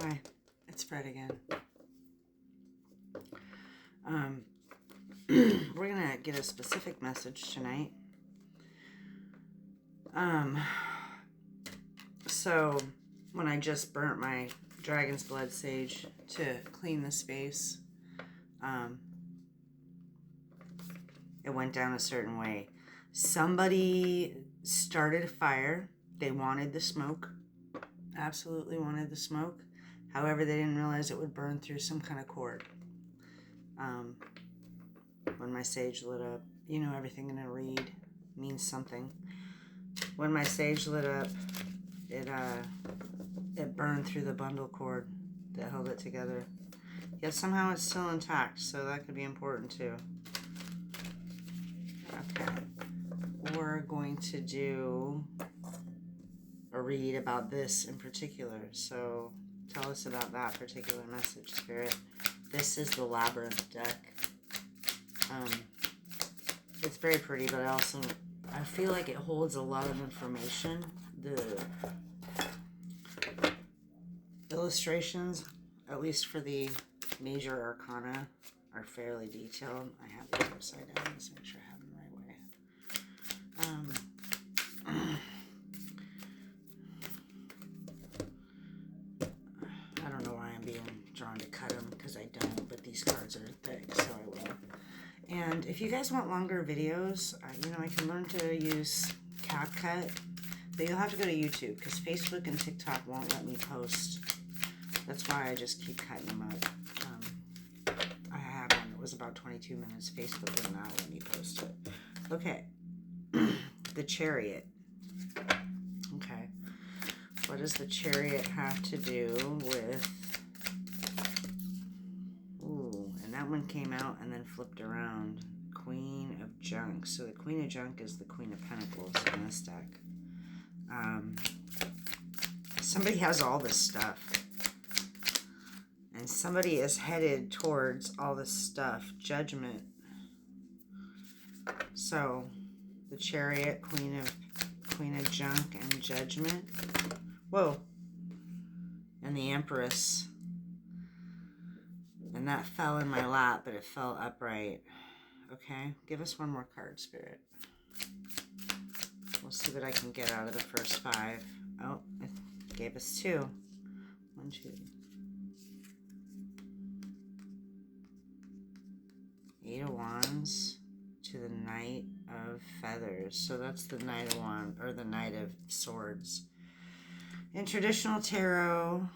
Hi, it's Fred again. We're gonna get a specific message tonight. So when I just burnt my Dragon's Blood Sage to clean the space, it went down a certain way. Somebody started a fire. They wanted the smoke. Absolutely wanted the smoke. However, they didn't realize it would burn through some kind of cord. When my sage lit up, you know, everything in a reed means something. When my sage lit up, it burned through the bundle cord that held it together. Yet somehow it's still intact, so that could be important too. Okay. We're going to do a read about this in particular. So tell us about that particular message, Spirit. This is the Labyrinth deck. It's very pretty, but I feel like it holds a lot of information. The illustrations, at least for the major arcana, are fairly detailed. I have these upside down. Let's make sure I have them the right way. I don't know why I'm being drawn to cut them, because I don't, but these cards are thick, so I will. And if you guys want longer videos, I can learn to use CapCut, but you'll have to go to YouTube, because Facebook and TikTok won't let me post. That's why I just keep cutting them up. I had one that was about 22 minutes. Facebook would not let me post it. Okay. The Chariot. Okay. What does the Chariot have to do with... Ooh, and that one came out and then flipped around. Queen of Junk. So the Queen of Junk is the Queen of Pentacles in this deck. Somebody has all this stuff. And somebody is headed towards all this stuff. Judgment. So, the Chariot, Queen of Junk, and Judgment. Whoa. And the Empress. And that fell in my lap, but it fell upright. Okay, give us one more card, Spirit. We'll see what I can get out of the first 5. Oh, it gave us 2. 1, 2. 8 of Wands to the Knight of Feathers. So that's the Knight of Wands, or the Knight of Swords. In traditional tarot,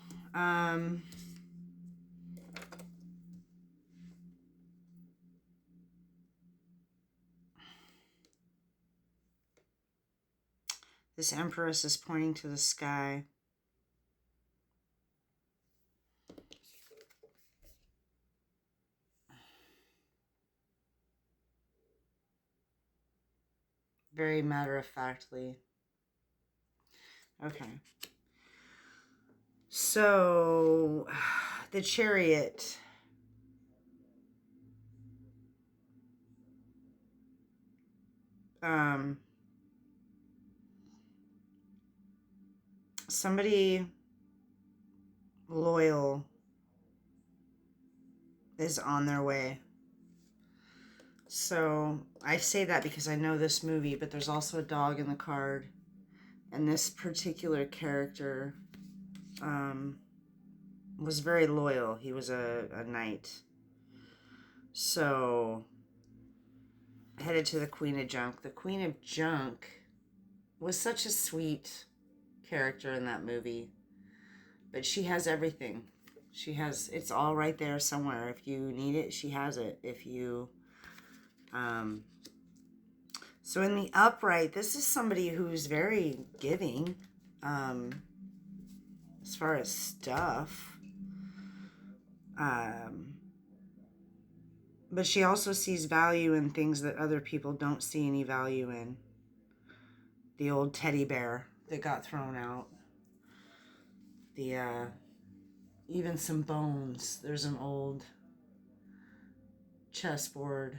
this Empress is pointing to the sky. Very matter-of-factly. Okay. So, the Chariot. Somebody loyal is on their way. So, I say that because I know this movie, but there's also a dog in the card. And this particular character was very loyal. He was a knight. So, headed to the Queen of Junk. The Queen of Junk was such a sweet character in that movie. But she has everything. It's all right there somewhere. If you need it, she has it. If you... So in the upright, this is somebody who's very giving as far as stuff. But she also sees value in things that other people don't see any value in. The old teddy bear that got thrown out. Even some bones. There's an old chessboard.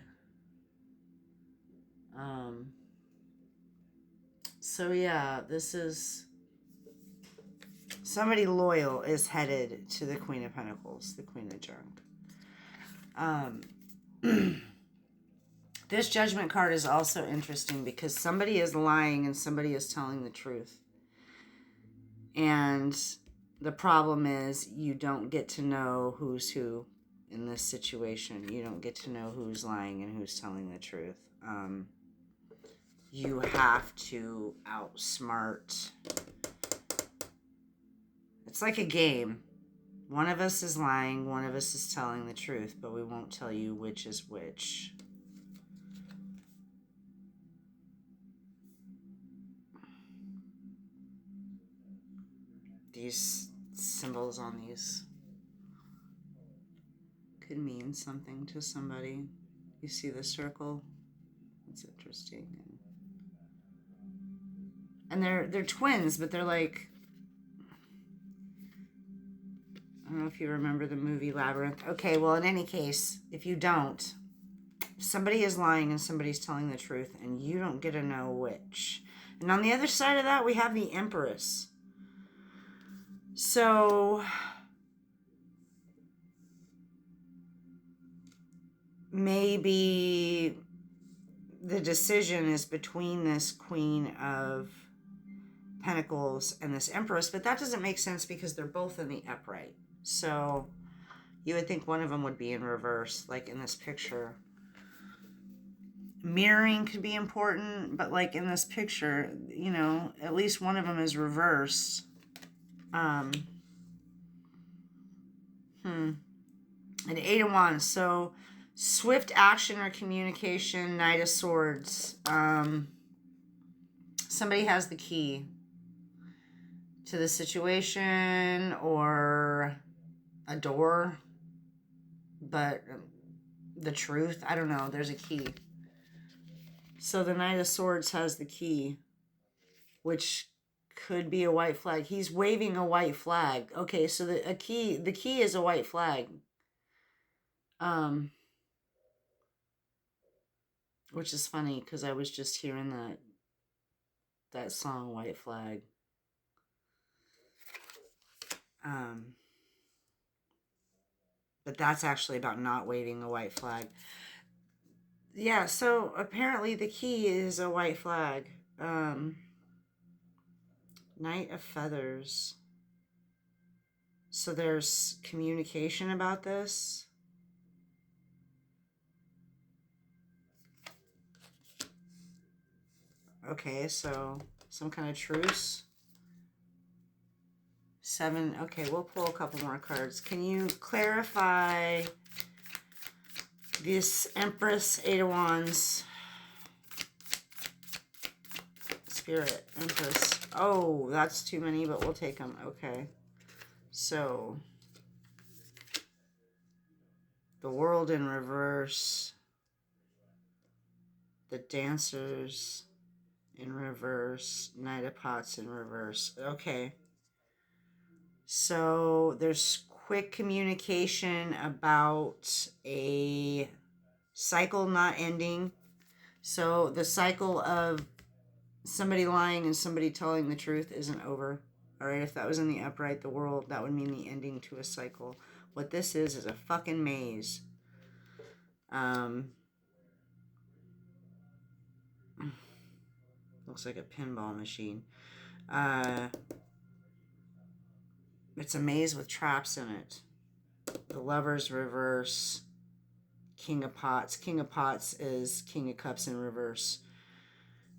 So yeah, this is Somebody loyal is headed to the Queen of Pentacles, the Queen of Junk. This Judgment card is also interesting because somebody is lying and somebody is telling the truth. And the problem is you don't get to know who's who in this situation. You don't get to know who's lying and who's telling the truth. You have to outsmart. It's like a game. One of us is lying, one of us is telling the truth, but we won't tell you which is which. These symbols on these could mean something to somebody. You see the circle? It's interesting. And they're twins, but they're like, I don't know if you remember the movie Labyrinth. Okay, well, in any case, if you don't, somebody is lying and somebody's telling the truth, and you don't get to know which. And on the other side of that, we have the Empress. So maybe the decision is between this Queen of Pentacles and this Empress, but that doesn't make sense because they're both in the upright. So you would think one of them would be in reverse, like in this picture. Mirroring could be important, but like in this picture, you know, at least one of them is reversed. An Eight of Wands. So swift action or communication. Knight of Swords. Somebody has the key to the situation or a door, but the truth, I don't know. There's a key. So the Knight of Swords has the key, which could be a white flag. He's waving a white flag. Okay, so the key is a white flag. Which is funny because I was just hearing that song White Flag. But that's actually about not waving a white flag. Yeah, so apparently the key is a white flag. Knight of Feathers. So there's communication about this. Okay, so some kind of truce. 7. Okay, we'll pull a couple more cards. Can you clarify this Empress, Eight of Wands, Spirit, Empress? Oh, that's too many, but we'll take them. Okay. So, the World in reverse. The Dancers in reverse. Knight of Pots in reverse. Okay. So there's quick communication about a cycle not ending. So the cycle of somebody lying and somebody telling the truth isn't over. All right, if that was in the upright, the World, that would mean the ending to a cycle. What this is a fucking maze. Looks like a pinball machine. It's a maze with traps in it. The Lovers reverse. King of Pots. King of Pots is King of Cups in reverse.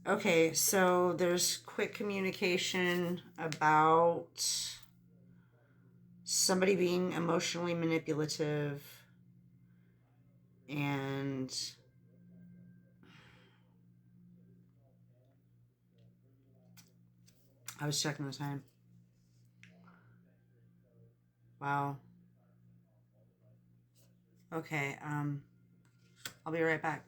Okay, so there's quick communication about somebody being emotionally manipulative, and I was checking the time. Wow. Okay, I'll be right back.